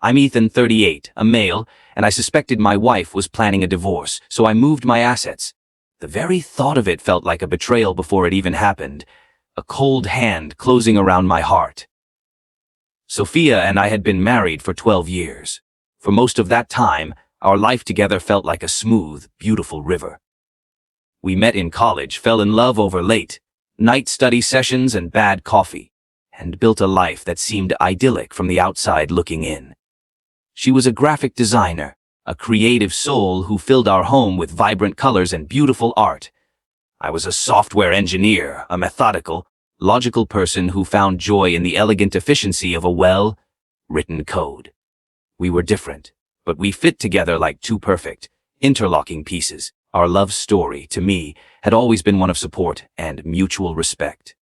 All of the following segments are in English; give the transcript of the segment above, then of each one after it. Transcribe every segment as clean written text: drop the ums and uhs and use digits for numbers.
I'm Ethan, 38, a male, and I suspected my wife was planning a divorce, so I moved my assets. The very thought of it felt like a betrayal before it even happened, a cold hand closing around my heart. Sophia and I had been married for 12 years. For most of that time, our life together felt like a smooth, beautiful river. We met in college, fell in love over late night study sessions and bad coffee, and built a life that seemed idyllic from the outside looking in. She was a graphic designer, a creative soul who filled our home with vibrant colors and beautiful art. I was a software engineer, a methodical, logical person who found joy in the elegant efficiency of a well-written code. We were different, but we fit together like two perfect, interlocking pieces. Our love story, to me, had always been one of support and mutual respect.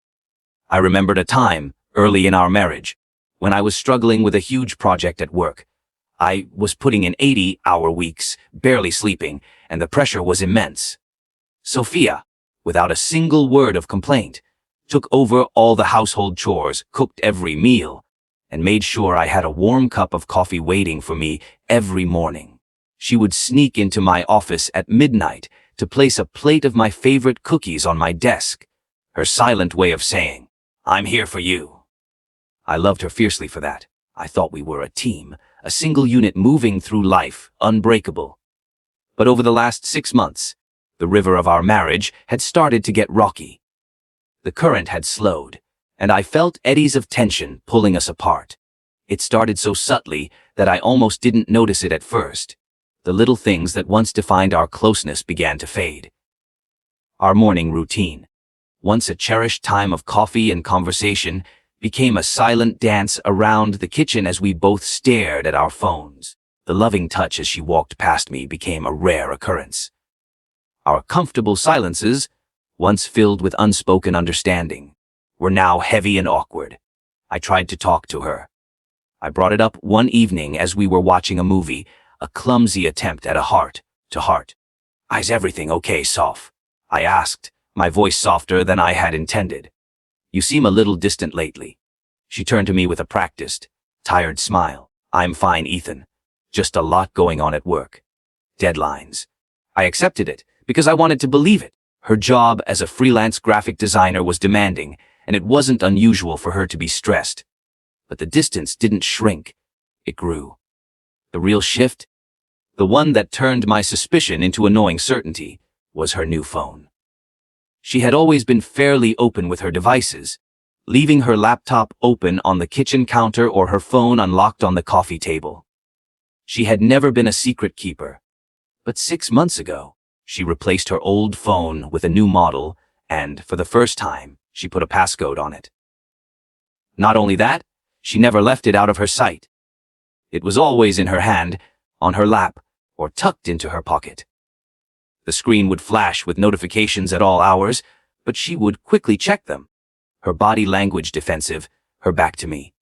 I remembered a time, early in our marriage, when I was struggling with a huge project at work. I was putting in 80-hour weeks, barely sleeping, and the pressure was immense. Sophia, without a single word of complaint, took over all the household chores, cooked every meal, and made sure I had a warm cup of coffee waiting for me every morning. She would sneak into my office at midnight to place a plate of my favorite cookies on my desk, her silent way of saying, "I'm here for you." I loved her fiercely for that. I thought we were a team, a single unit moving through life, unbreakable. But over the last 6 months, the river of our marriage had started to get rocky. The current had slowed, and I felt eddies of tension pulling us apart. It started so subtly that I almost didn't notice it at first. The little things that once defined our closeness began to fade. Our morning routine, once a cherished time of coffee and conversation, became a silent dance around the kitchen as we both stared at our phones. The loving touch as she walked past me became a rare occurrence. Our comfortable silences, once filled with unspoken understanding, were now heavy and awkward. I tried to talk to her. I brought it up one evening as we were watching a movie, a clumsy attempt at a heart-to-heart. "Is everything okay, Soph?" I asked, my voice softer than I had intended. "You seem a little distant lately." She turned to me with a practiced, tired smile. "I'm fine, Ethan. Just a lot going on at work. Deadlines." I accepted it because I wanted to believe it. Her job as a freelance graphic designer was demanding, and it wasn't unusual for her to be stressed. But the distance didn't shrink. It grew. The real shift, the one that turned my suspicion into annoying certainty, was her new phone. She had always been fairly open with her devices, leaving her laptop open on the kitchen counter or her phone unlocked on the coffee table. She had never been a secret keeper. But 6 months ago, she replaced her old phone with a new model, and, for the first time, she put a passcode on it. Not only that, she never left it out of her sight. It was always in her hand, on her lap, or tucked into her pocket. The screen would flash with notifications at all hours, but she would quickly check them, her body language defensive, her back to me.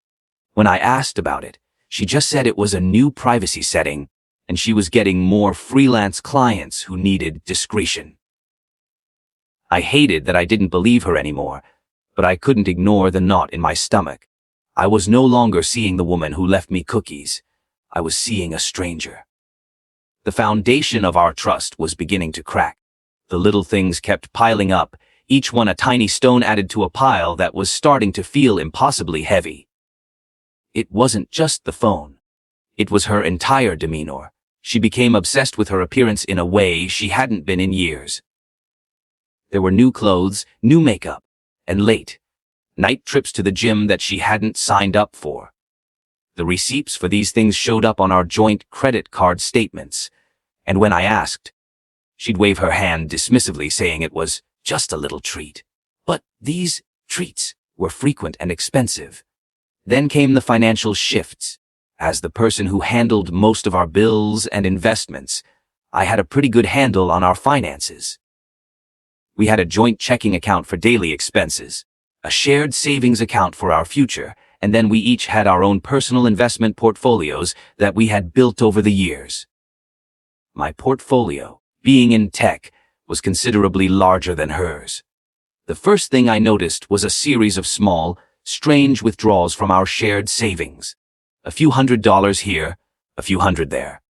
When I asked about it, she just said it was a new privacy setting, and she was getting more freelance clients who needed discretion. I hated that I didn't believe her anymore, but I couldn't ignore the knot in my stomach. I was no longer seeing the woman who left me cookies. I was seeing a stranger. The foundation of our trust was beginning to crack. The little things kept piling up, each one a tiny stone added to a pile that was starting to feel impossibly heavy. It wasn't just the phone. It was her entire demeanor. She became obsessed with her appearance in a way she hadn't been in years. There were new clothes, new makeup, and late-night trips to the gym that she hadn't signed up for. The receipts for these things showed up on our joint credit card statements, and when I asked, she'd wave her hand dismissively, saying it was just a little treat. But these treats were frequent and expensive. Then came the financial shifts. As the person who handled most of our bills and investments, I had a pretty good handle on our finances. We had a joint checking account for daily expenses, a shared savings account for our future, and then we each had our own personal investment portfolios that we had built over the years. My portfolio, being in tech, was considerably larger than hers. The first thing I noticed was a series of small, strange withdrawals from our shared savings. A few $100s here, a few hundred there.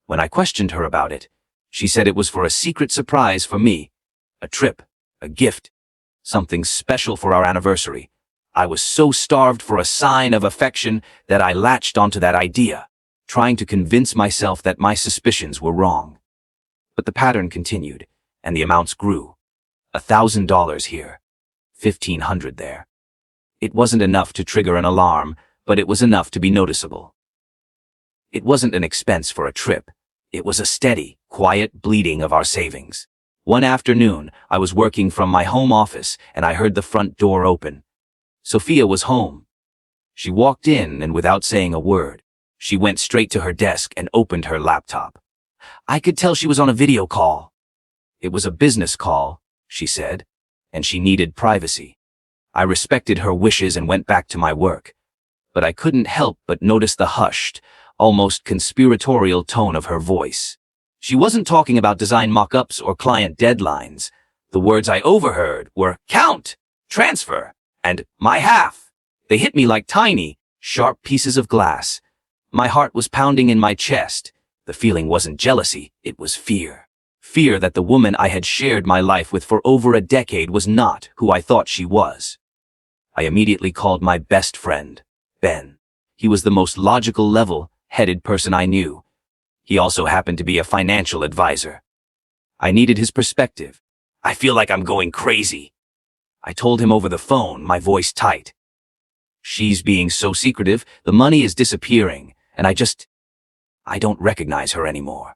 When I questioned her about it, she said it was for a secret surprise for me. A trip, a gift, something special for our anniversary. I was so starved for a sign of affection that I latched onto that idea, trying to convince myself that my suspicions were wrong. But the pattern continued, and the amounts grew. $1,000 here, $1,500 there. It wasn't enough to trigger an alarm, but it was enough to be noticeable. It wasn't an expense for a trip. It was a steady, quiet bleeding of our savings. One afternoon, I was working from my home office, and I heard the front door open. Sophia was home. She walked in, and without saying a word, she went straight to her desk and opened her laptop. I could tell she was on a video call. It was a business call, she said, and she needed privacy. I respected her wishes and went back to my work, but I couldn't help but notice the hushed, almost conspiratorial tone of her voice. She wasn't talking about design mock-ups or client deadlines. The words I overheard were count, transfer, and my half. They hit me like tiny, sharp pieces of glass. My heart was pounding in my chest. The feeling wasn't jealousy, it was fear. Fear that the woman I had shared my life with for over a decade was not who I thought she was. I immediately called my best friend, Ben. He was the most logical, level-headed person I knew. He also happened to be a financial advisor. I needed his perspective. I feel like I'm going crazy. I told him over the phone, my voice tight. She's being so secretive, the money is disappearing, and I don't recognize her anymore.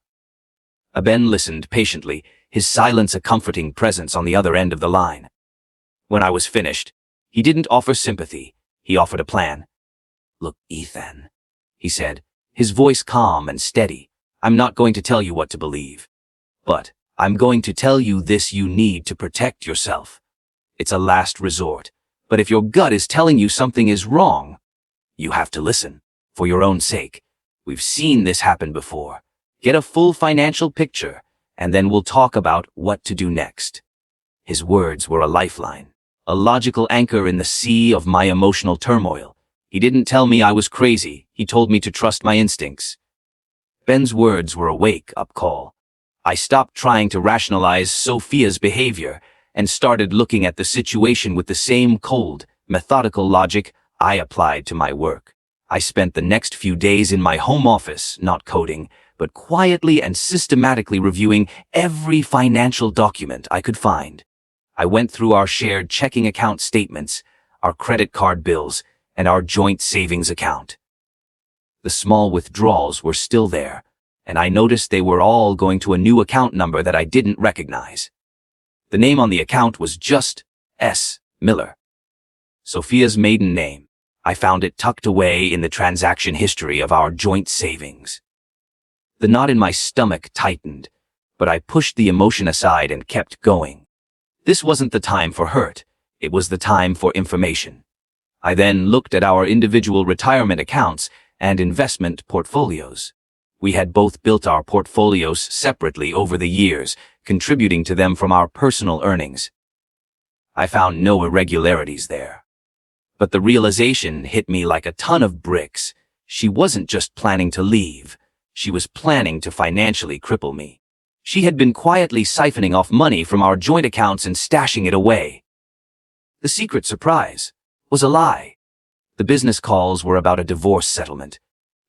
Ben listened patiently, his silence a comforting presence on the other end of the line. When I was finished, he didn't offer sympathy. He offered a plan. Look, Ethan, he said, his voice calm and steady. I'm not going to tell you what to believe. But I'm going to tell you this: you need to protect yourself. It's a last resort. But if your gut is telling you something is wrong, you have to listen. For your own sake. We've seen this happen before. Get a full financial picture, and then we'll talk about what to do next. His words were a lifeline, a logical anchor in the sea of my emotional turmoil. He didn't tell me I was crazy. He told me to trust my instincts. Ben's words were a wake-up call. I stopped trying to rationalize Sophia's behavior and started looking at the situation with the same cold, methodical logic I applied to my work. I spent the next few days in my home office, not coding, but quietly and systematically reviewing every financial document I could find. I went through our shared checking account statements, our credit card bills, and our joint savings account. The small withdrawals were still there, and I noticed they were all going to a new account number that I didn't recognize. The name on the account was just S. Miller. Sophia's maiden name. I found it tucked away in the transaction history of our joint savings. The knot in my stomach tightened, but I pushed the emotion aside and kept going. This wasn't the time for hurt. It was the time for information. I then looked at our individual retirement accounts and investment portfolios. We had both built our portfolios separately over the years, contributing to them from our personal earnings. I found no irregularities there. But the realization hit me like a ton of bricks. She wasn't just planning to leave. She was planning to financially cripple me. She had been quietly siphoning off money from our joint accounts and stashing it away. The secret surprise was a lie. The business calls were about a divorce settlement.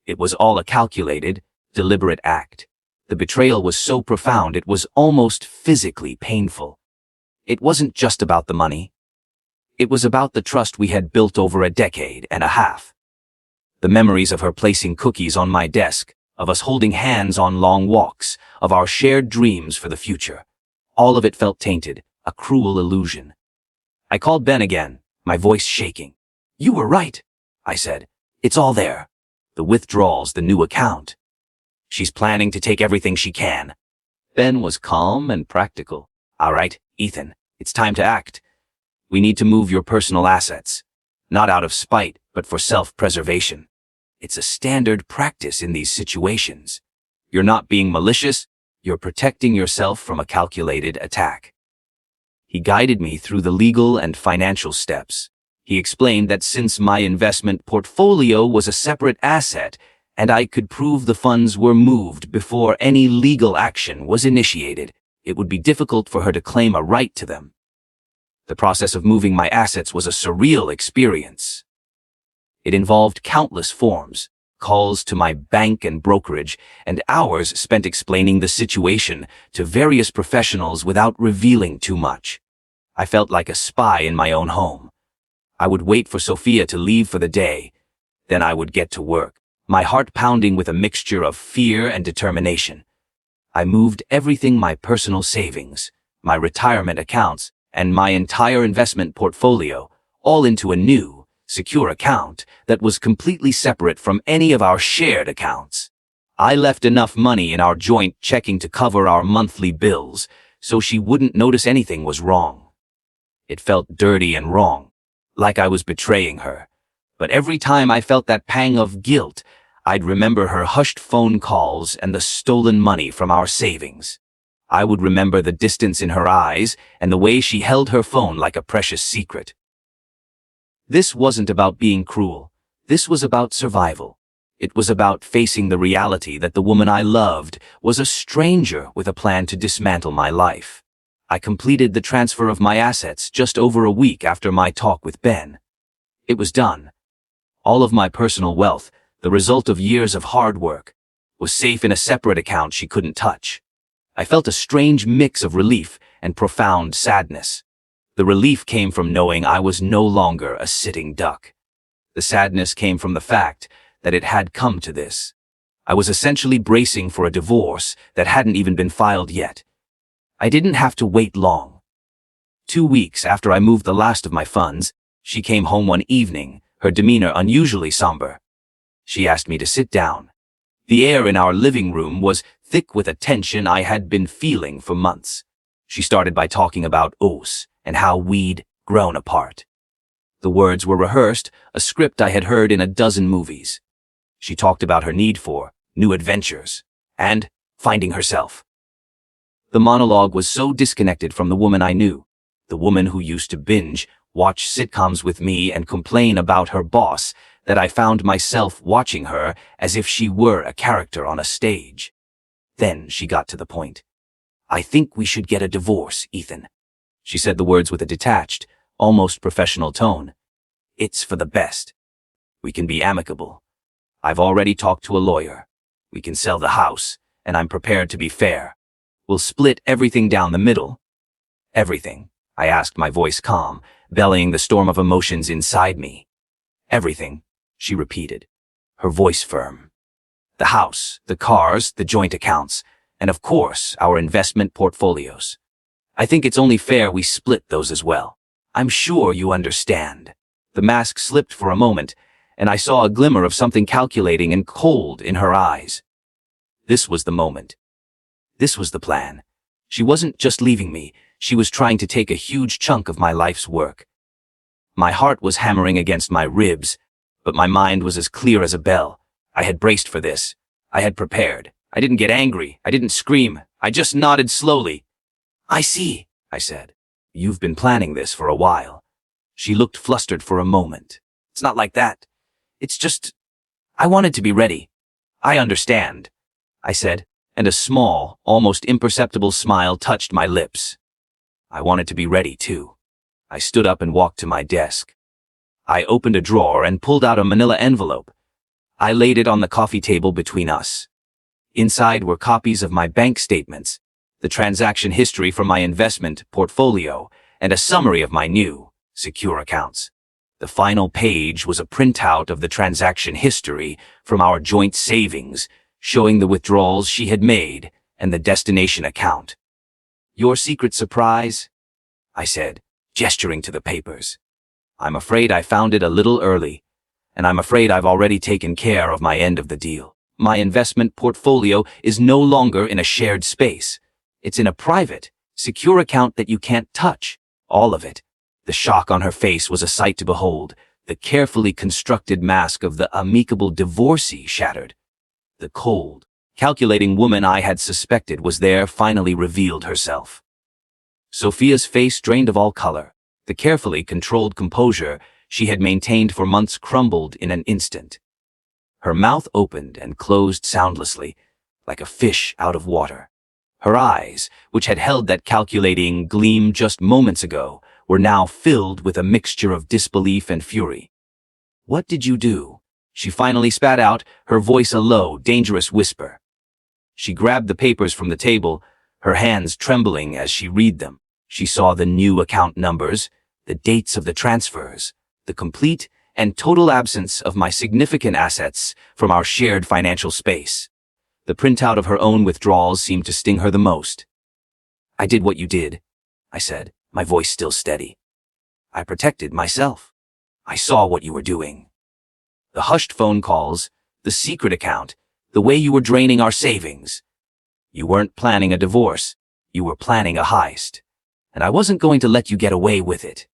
It was all a calculated, deliberate act. The betrayal was so profound it was almost physically painful. It wasn't just about the money. It was about the trust we had built over a decade and a half. The memories of her placing cookies on my desk, of us holding hands on long walks, of our shared dreams for the future. All of it felt tainted, a cruel illusion. I called Ben again, my voice shaking. You were right, I said. It's all there. The withdrawals, the new account. She's planning to take everything she can. Ben was calm and practical. All right, Ethan, it's time to act. We need to move your personal assets. Not out of spite, but for self-preservation. It's a standard practice in these situations. You're not being malicious, you're protecting yourself from a calculated attack. He guided me through the legal and financial steps. He explained that since my investment portfolio was a separate asset, and I could prove the funds were moved before any legal action was initiated, it would be difficult for her to claim a right to them. The process of moving my assets was a surreal experience. It involved countless forms, calls to my bank and brokerage, and hours spent explaining the situation to various professionals without revealing too much. I felt like a spy in my own home. I would wait for Sophia to leave for the day, then I would get to work, my heart pounding with a mixture of fear and determination. I moved everything, my personal savings, my retirement accounts, and my entire investment portfolio, all into a new, secure account that was completely separate from any of our shared accounts. I left enough money in our joint checking to cover our monthly bills, so she wouldn't notice anything was wrong. It felt dirty and wrong, like I was betraying her. But every time I felt that pang of guilt, I'd remember her hushed phone calls and the stolen money from our savings. I would remember the distance in her eyes and the way she held her phone like a precious secret. This wasn't about being cruel. This was about survival. It was about facing the reality that the woman I loved was a stranger with a plan to dismantle my life. I completed the transfer of my assets just over a week after my talk with Ben. It was done. All of my personal wealth, the result of years of hard work, was safe in a separate account she couldn't touch. I felt a strange mix of relief and profound sadness. The relief came from knowing I was no longer a sitting duck. The sadness came from the fact that it had come to this. I was essentially bracing for a divorce that hadn't even been filed yet. I didn't have to wait long. 2 weeks after I moved the last of my funds, she came home one evening, her demeanor unusually somber. She asked me to sit down. The air in our living room was thick with a tension I had been feeling for months. She started by talking about us and how we'd grown apart. The words were rehearsed, a script I had heard in a dozen movies. She talked about her need for new adventures and finding herself. The monologue was so disconnected from the woman I knew, the woman who used to binge, watch sitcoms with me and complain about her boss, that I found myself watching her as if she were a character on a stage. Then she got to the point. "I think we should get a divorce, Ethan." She said the words with a detached, almost professional tone. "It's for the best. We can be amicable. I've already talked to a lawyer. We can sell the house, and I'm prepared to be fair. We'll split everything down the middle." "Everything?" I asked, my voice calm, bellying the storm of emotions inside me. "Everything," she repeated, her voice firm. "The house, the cars, the joint accounts, and of course, our investment portfolios. I think it's only fair we split those as well. I'm sure you understand." The mask slipped for a moment, and I saw a glimmer of something calculating and cold in her eyes. This was the moment. This was the plan. She wasn't just leaving me, she was trying to take a huge chunk of my life's work. My heart was hammering against my ribs, but my mind was as clear as a bell. I had braced for this. I had prepared. I didn't get angry. I didn't scream. I just nodded slowly. "I see," I said. "You've been planning this for a while." She looked flustered for a moment. "It's not like that. It's just, I wanted to be ready." "I understand," I said, and a small, almost imperceptible smile touched my lips. I wanted to be ready too. I stood up and walked to my desk. I opened a drawer and pulled out a manila envelope. I laid it on the coffee table between us. Inside were copies of my bank statements, the transaction history from my investment portfolio, and a summary of my new, secure accounts. The final page was a printout of the transaction history from our joint savings, showing the withdrawals she had made and the destination account. "Your secret surprise?" I said, gesturing to the papers. "I'm afraid I found it a little early, and I'm afraid I've already taken care of my end of the deal. My investment portfolio is no longer in a shared space. It's in a private, secure account that you can't touch. All of it." The shock on her face was a sight to behold. The carefully constructed mask of the amicable divorcee shattered. The cold, calculating woman I had suspected was there finally revealed herself. Sophia's face drained of all color. The carefully controlled composure she had maintained for months crumbled in an instant. Her mouth opened and closed soundlessly, like a fish out of water. Her eyes, which had held that calculating gleam just moments ago, were now filled with a mixture of disbelief and fury. "What did you do?" she finally spat out, her voice a low, dangerous whisper. She grabbed the papers from the table, her hands trembling as she read them. She saw the new account numbers, the dates of the transfers, the complete and total absence of my significant assets from our shared financial space. The printout of her own withdrawals seemed to sting her the most. "I did what you did," I said, my voice still steady. "I protected myself. I saw what you were doing. The hushed phone calls, the secret account, the way you were draining our savings. You weren't planning a divorce, you were planning a heist, and I wasn't going to let you get away with it."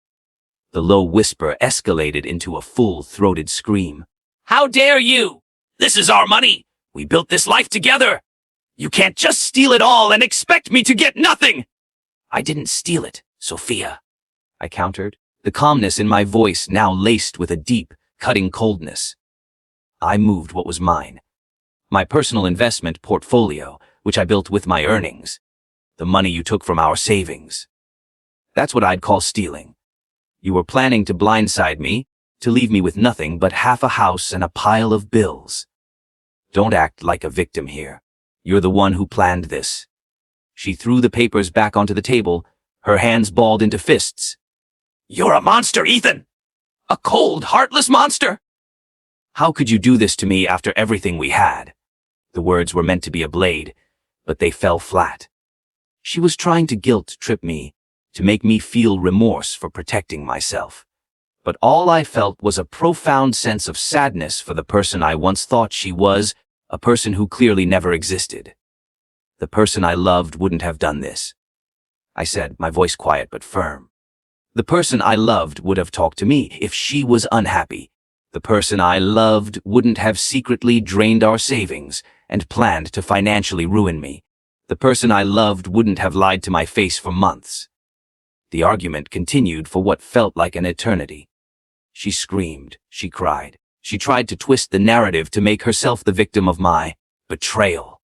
The low whisper escalated into a full-throated scream. "How dare you! This is our money! We built this life together! You can't just steal it all and expect me to get nothing!" "I didn't steal it, Sophia," I countered, the calmness in my voice now laced with a deep, cutting coldness. "I moved what was mine. My personal investment portfolio, which I built with my earnings. The money you took from our savings. That's what I'd call stealing. You were planning to blindside me, to leave me with nothing but half a house and a pile of bills. Don't act like a victim here. You're the one who planned this." She threw the papers back onto the table, her hands balled into fists. "You're a monster, Ethan! A cold, heartless monster! How could you do this to me after everything we had?" The words were meant to be a blade, but they fell flat. She was trying to guilt-trip me, to make me feel remorse for protecting myself. But all I felt was a profound sense of sadness for the person I once thought she was, a person who clearly never existed. "The person I loved wouldn't have done this," I said, my voice quiet but firm. "The person I loved would have talked to me if she was unhappy. The person I loved wouldn't have secretly drained our savings and planned to financially ruin me. The person I loved wouldn't have lied to my face for months." The argument continued for what felt like an eternity. She screamed, she cried. She tried to twist the narrative to make herself the victim of my betrayal.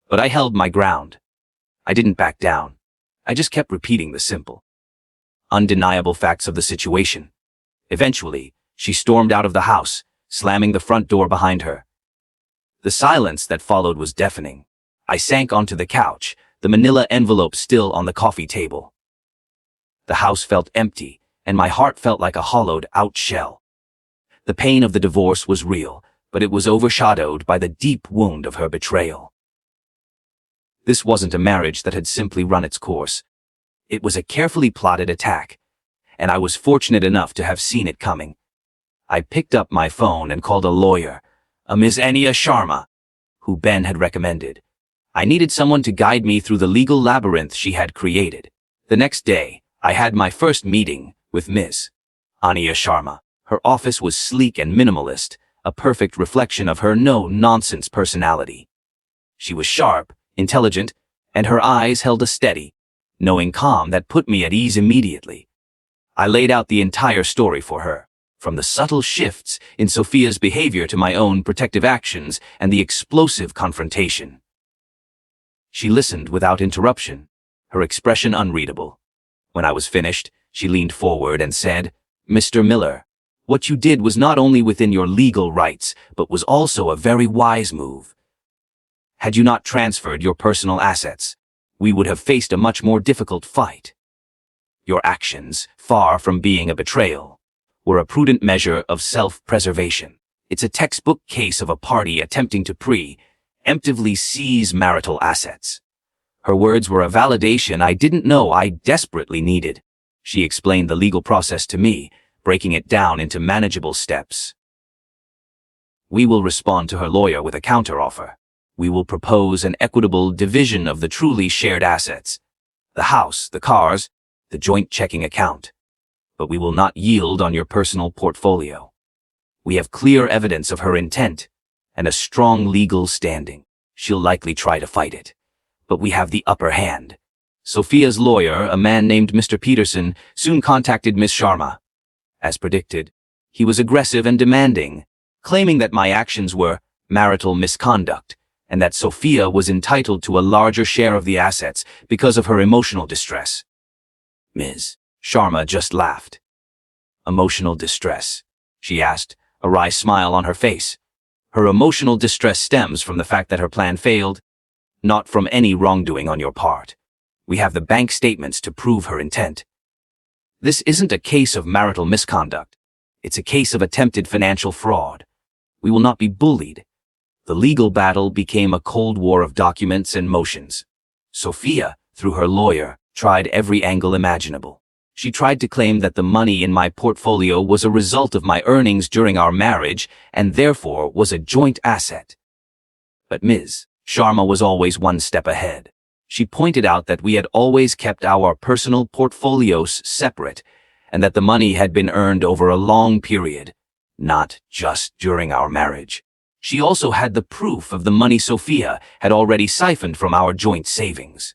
But I held my ground. I didn't back down. I just kept repeating the simple, undeniable facts of the situation. Eventually, she stormed out of the house, slamming the front door behind her. The silence that followed was deafening. I sank onto the couch, the manila envelope still on the coffee table. The house felt empty, and my heart felt like a hollowed-out shell. The pain of the divorce was real, but it was overshadowed by the deep wound of her betrayal. This wasn't a marriage that had simply run its course. It was a carefully plotted attack, and I was fortunate enough to have seen it coming. I picked up my phone and called a lawyer, a Ms. Ania Sharma, who Ben had recommended. I needed someone to guide me through the legal labyrinth she had created. The next day, I had my first meeting with Ms. Ania Sharma. Her office was sleek and minimalist, a perfect reflection of her no-nonsense personality. She was sharp, intelligent, and her eyes held a steady, knowing calm that put me at ease immediately. I laid out the entire story for her, from the subtle shifts in Sophia's behavior to my own protective actions and the explosive confrontation. She listened without interruption, her expression unreadable. When I was finished, she leaned forward and said, "Mr. Miller, what you did was not only within your legal rights, but was also a very wise move. Had you not transferred your personal assets, we would have faced a much more difficult fight. Your actions, far from being a betrayal, were a prudent measure of self-preservation. It's a textbook case of a party attempting to preemptively seize marital assets." Her words were a validation I didn't know I desperately needed. She explained the legal process to me, breaking it down into manageable steps. "We will respond to her lawyer with a counteroffer. We will propose an equitable division of the truly shared assets, the house, the cars, the joint checking account. But we will not yield on your personal portfolio. We have clear evidence of her intent and a strong legal standing. She'll likely try to fight it, but we have the upper hand." Sophia's lawyer, a man named Mr. Peterson, soon contacted Ms. Sharma. As predicted, he was aggressive and demanding, claiming that my actions were marital misconduct and that Sophia was entitled to a larger share of the assets because of her emotional distress. Ms. Sharma just laughed. Emotional distress? She asked, a wry smile on her face. Her emotional distress stems from the fact that her plan failed, not from any wrongdoing on your part. We have the bank statements to prove her intent. This isn't a case of marital misconduct. It's a case of attempted financial fraud. We will not be bullied. The legal battle became a cold war of documents and motions. Sophia, through her lawyer, tried every angle imaginable. She tried to claim that the money in my portfolio was a result of my earnings during our marriage and therefore was a joint asset. But Ms. Sharma was always one step ahead. She pointed out that we had always kept our personal portfolios separate and that the money had been earned over a long period, not just during our marriage. She also had the proof of the money Sophia had already siphoned from our joint savings.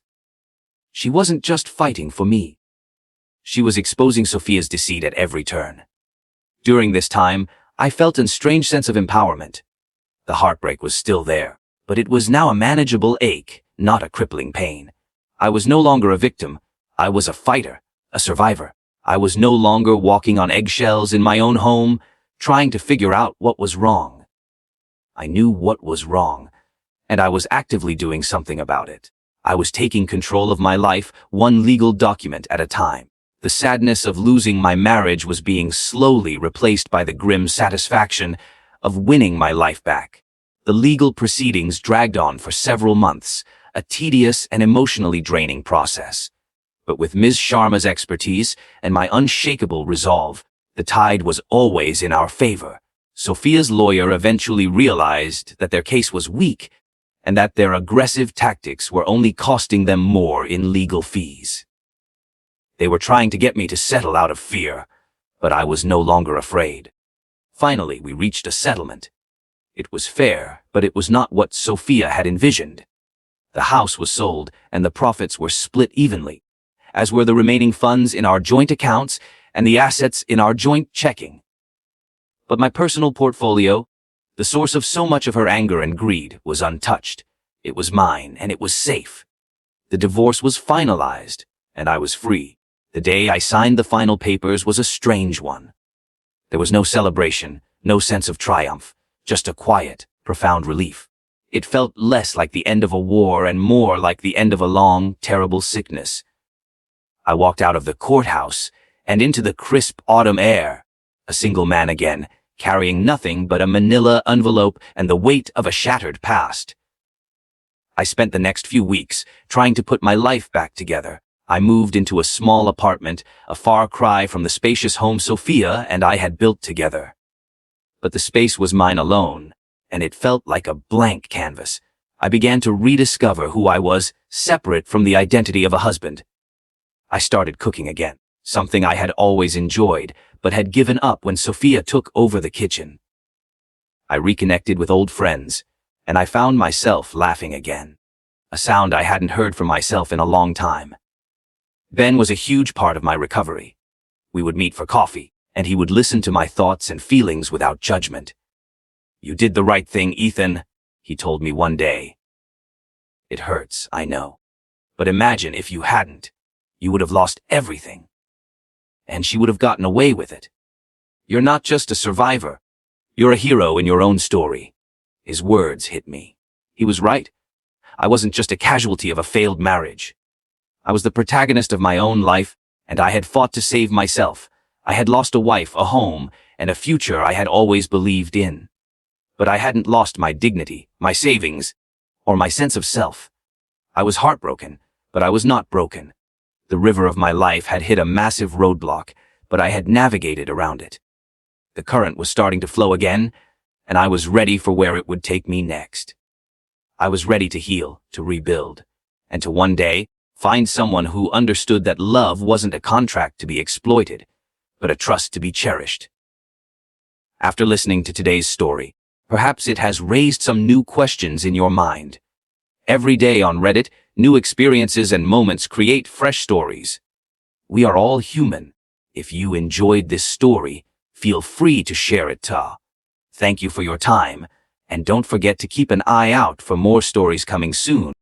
She wasn't just fighting for me. She was exposing Sophia's deceit at every turn. During this time, I felt a strange sense of empowerment. The heartbreak was still there, but it was now a manageable ache, not a crippling pain. I was no longer a victim. I was a fighter, a survivor. I was no longer walking on eggshells in my own home, trying to figure out what was wrong. I knew what was wrong, and I was actively doing something about it. I was taking control of my life, one legal document at a time. The sadness of losing my marriage was being slowly replaced by the grim satisfaction of winning my life back. The legal proceedings dragged on for several months, a tedious and emotionally draining process. But with Ms. Sharma's expertise and my unshakable resolve, the tide was always in our favor. Sophia's lawyer eventually realized that their case was weak and that their aggressive tactics were only costing them more in legal fees. They were trying to get me to settle out of fear, but I was no longer afraid. Finally, we reached a settlement. It was fair, but it was not what Sophia had envisioned. The house was sold and the profits were split evenly, as were the remaining funds in our joint accounts and the assets in our joint checking. But my personal portfolio, the source of so much of her anger and greed, was untouched. It was mine, and it was safe. The divorce was finalized, and I was free. The day I signed the final papers was a strange one. There was no celebration, no sense of triumph, just a quiet, profound relief. It felt less like the end of a war and more like the end of a long, terrible sickness. I walked out of the courthouse and into the crisp autumn air, a single man again, carrying nothing but a manila envelope and the weight of a shattered past. I spent the next few weeks trying to put my life back together. I moved into a small apartment, a far cry from the spacious home Sophia and I had built together. But the space was mine alone, and it felt like a blank canvas. I began to rediscover who I was, separate from the identity of a husband. I started cooking again, something I had always enjoyed, but had given up when Sophia took over the kitchen. I reconnected with old friends, and I found myself laughing again, a sound I hadn't heard from myself in a long time. Ben was a huge part of my recovery. We would meet for coffee, and he would listen to my thoughts and feelings without judgment. "You did the right thing, Ethan," he told me one day. "It hurts, I know. But imagine if you hadn't. You would have lost everything. And she would have gotten away with it. You're not just a survivor. You're a hero in your own story." His words hit me. He was right. I wasn't just a casualty of a failed marriage. I was the protagonist of my own life, and I had fought to save myself. I had lost a wife, a home, and a future I had always believed in. But I hadn't lost my dignity, my savings, or my sense of self. I was heartbroken, but I was not broken. The river of my life had hit a massive roadblock, but I had navigated around it. The current was starting to flow again, and I was ready for where it would take me next. I was ready to heal, to rebuild, and to one day find someone who understood that love wasn't a contract to be exploited, but a trust to be cherished. After listening to today's story, perhaps it has raised some new questions in your mind. Every day on Reddit, new experiences and moments create fresh stories. We are all human, If you enjoyed this story, feel free to share it too. Thank you for your time, and don't forget to keep an eye out for more stories coming soon.